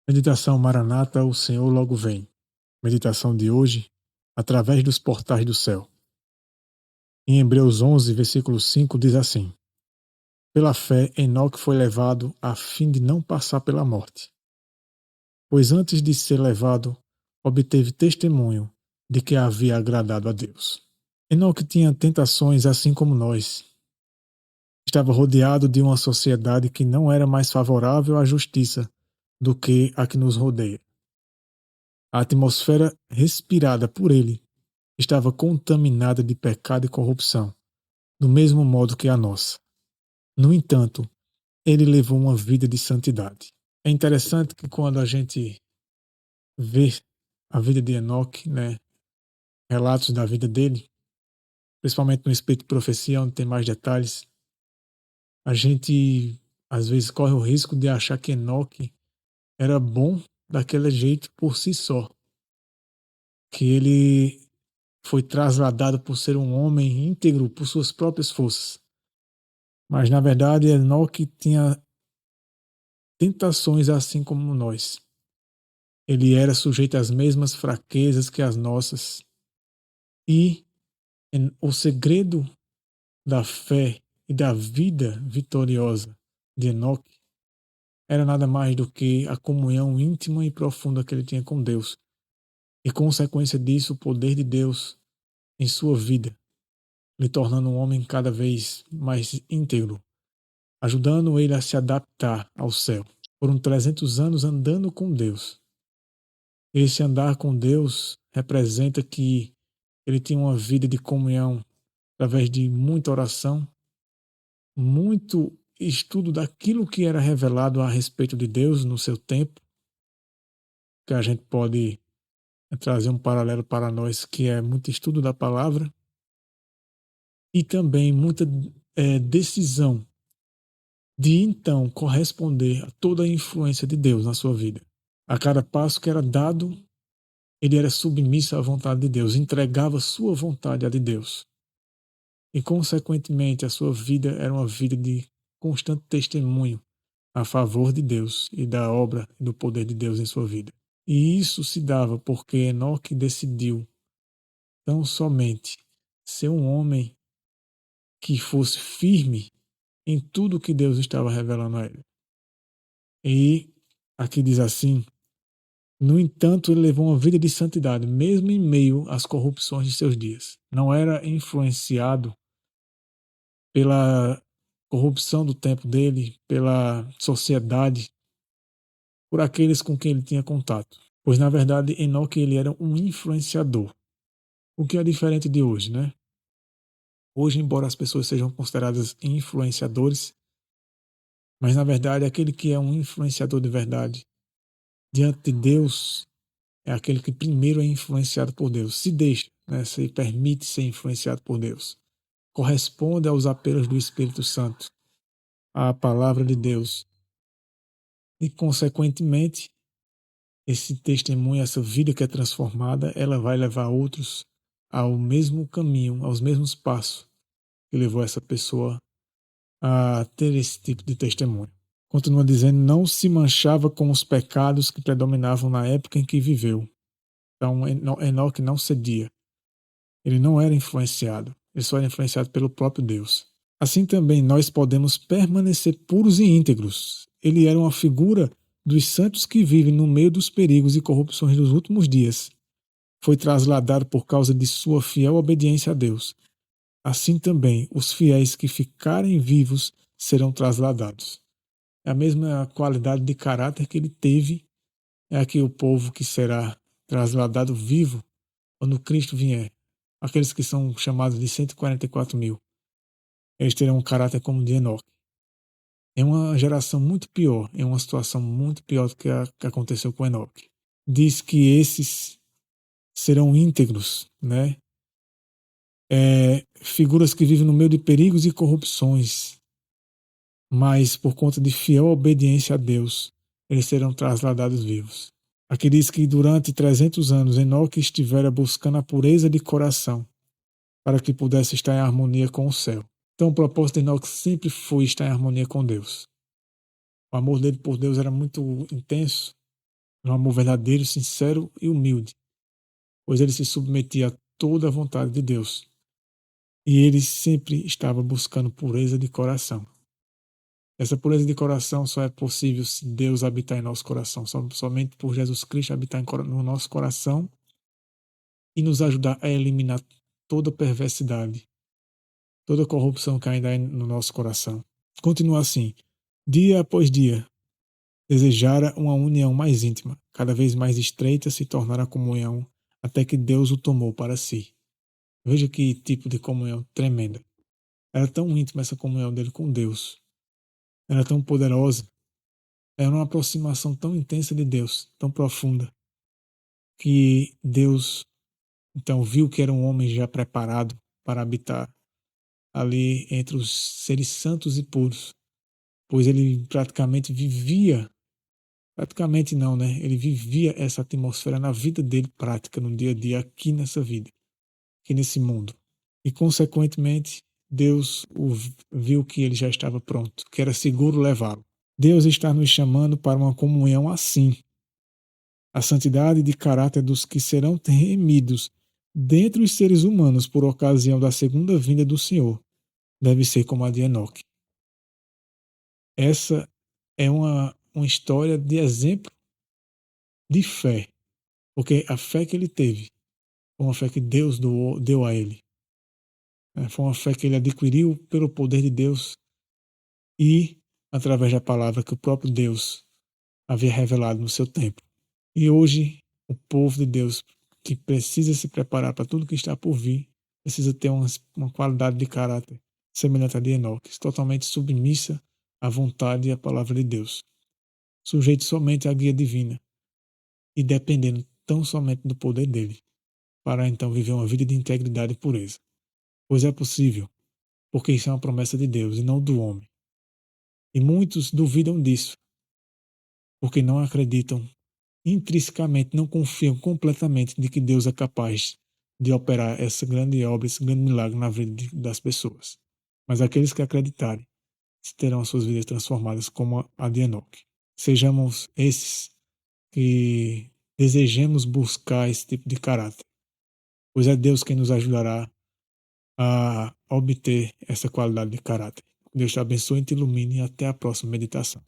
Meditação Maranata, o Senhor logo vem. Meditação de hoje, através dos portais do céu. Em Hebreus 11, versículo 5 diz assim: Pela fé, Enoque foi levado a fim de não passar pela morte. Pois antes de ser levado, obteve testemunho de que havia agradado a Deus. Enoque tinha tentações assim como nós. Estava rodeado de uma sociedade que não era mais favorável à justiça do que a que nos rodeia. A atmosfera respirada por ele estava contaminada de pecado e corrupção, do mesmo modo que a nossa. No entanto, ele levou uma vida de santidade. É interessante que quando a gente vê a vida de Enoque, relatos da vida dele, principalmente no Espírito de Profecia, onde tem mais detalhes, a gente às vezes corre o risco de achar que Enoque era bom daquele jeito por si só, que ele foi trasladado por ser um homem íntegro por suas próprias forças. Mas na verdade Enoque tinha tentações assim como nós. Ele era sujeito às mesmas fraquezas que as nossas. E o segredo da fé e da vida vitoriosa de Enoque era nada mais do que a comunhão íntima e profunda que ele tinha com Deus. E consequência disso, o poder de Deus em sua vida, lhe tornando um homem cada vez mais íntegro, ajudando ele a se adaptar ao céu. Foram 300 anos andando com Deus. Esse andar com Deus representa que ele tinha uma vida de comunhão através de muita oração, muito estudo daquilo que era revelado a respeito de Deus no seu tempo, que a gente pode trazer um paralelo para nós, que é muito estudo da palavra, e também muita decisão de então corresponder a toda a influência de Deus na sua vida. A cada passo que era dado, ele era submisso à vontade de Deus, entregava sua vontade à de Deus. E, consequentemente, a sua vida era uma vida de constante testemunho a favor de Deus e da obra e do poder de Deus em sua vida. E isso se dava porque Enoque decidiu tão somente ser um homem que fosse firme em tudo que Deus estava revelando a ele. E aqui diz assim: no entanto, ele levou uma vida de santidade, mesmo em meio às corrupções de seus dias. Não era influenciado pela corrupção do tempo dele, pela sociedade, por aqueles com quem ele tinha contato. Pois, na verdade, Enoque ele era um influenciador. O que é diferente de hoje, né? Hoje, embora as pessoas sejam consideradas influenciadores, mas, na verdade, aquele que é um influenciador de verdade, diante de Deus, é aquele que primeiro é influenciado por Deus. Se deixa, se permite ser influenciado por Deus. Corresponde aos apelos do Espírito Santo, à palavra de Deus. E, consequentemente, esse testemunho, essa vida que é transformada, ela vai levar outros ao mesmo caminho, aos mesmos passos que levou essa pessoa a ter esse tipo de testemunho. Continua dizendo, não se manchava com os pecados que predominavam na época em que viveu. Então, Enoque não cedia. Ele não era influenciado. Ele só era influenciado pelo próprio Deus. Assim também nós podemos permanecer puros e íntegros. Ele era uma figura dos santos que vivem no meio dos perigos e corrupções dos últimos dias. Foi trasladado por causa de sua fiel obediência a Deus. Assim também os fiéis que ficarem vivos serão trasladados. É a mesma qualidade de caráter que ele teve, é aqui o povo que será trasladado vivo quando Cristo vier. Aqueles que são chamados de 144 mil. Eles terão um caráter como o de Enoque. É uma geração muito pior, é uma situação muito pior do que a que aconteceu com Enoque. Diz que esses serão íntegros, figuras que vivem no meio de perigos e corrupções, mas por conta de fiel obediência a Deus, eles serão trasladados vivos. Aqui diz que durante 300 anos Enoque estivera buscando a pureza de coração para que pudesse estar em harmonia com o céu. Então o propósito de Enoque sempre foi estar em harmonia com Deus. O amor dele por Deus era muito intenso um amor verdadeiro, sincero e humilde, pois ele se submetia a toda a vontade de Deus. E ele sempre estava buscando pureza de coração. Essa pureza de coração só é possível se Deus habitar em nosso coração, somente por Jesus Cristo habitar no nosso coração e nos ajudar a eliminar toda perversidade, toda corrupção que ainda há no nosso coração. Continua assim, dia após dia, desejara uma união mais íntima, cada vez mais estreita se tornara a comunhão, até que Deus o tomou para si. Veja que tipo de comunhão tremenda. Era tão íntima essa comunhão dele com Deus. Era tão poderosa. Era uma aproximação tão intensa de Deus, tão profunda, que Deus então viu que era um homem já preparado para habitar ali entre os seres santos e puros, pois ele praticamente não, né? Ele vivia essa atmosfera na vida dele prática, no dia a dia, aqui nessa vida, aqui nesse mundo. E, consequentemente, Deus viu que ele já estava pronto, que era seguro levá-lo. Deus está nos chamando para uma comunhão assim. A santidade de caráter dos que serão remidos dentre os seres humanos por ocasião da segunda vinda do Senhor deve ser como a de Enoque. Essa é uma história de exemplo de fé, porque a fé que ele teve foi uma fé que Deus deu a ele. Foi uma fé que ele adquiriu pelo poder de Deus e através da palavra que o próprio Deus havia revelado no seu tempo. E hoje, o povo de Deus que precisa se preparar para tudo que está por vir, precisa ter uma qualidade de caráter semelhante à de Enoque, totalmente submissa à vontade e à palavra de Deus, sujeito somente à guia divina e dependendo tão somente do poder dele, para então viver uma vida de integridade e pureza. Pois é possível, porque isso é uma promessa de Deus e não do homem. E muitos duvidam disso, porque não acreditam intrinsecamente, não confiam completamente de que Deus é capaz de operar essa grande obra, esse grande milagre na vida das pessoas. Mas aqueles que acreditarem terão suas vidas transformadas como a de Enoque. Sejamos esses que desejemos buscar esse tipo de caráter, pois é Deus quem nos ajudará a obter essa qualidade de caráter. Deus te abençoe e te ilumine e até a próxima meditação.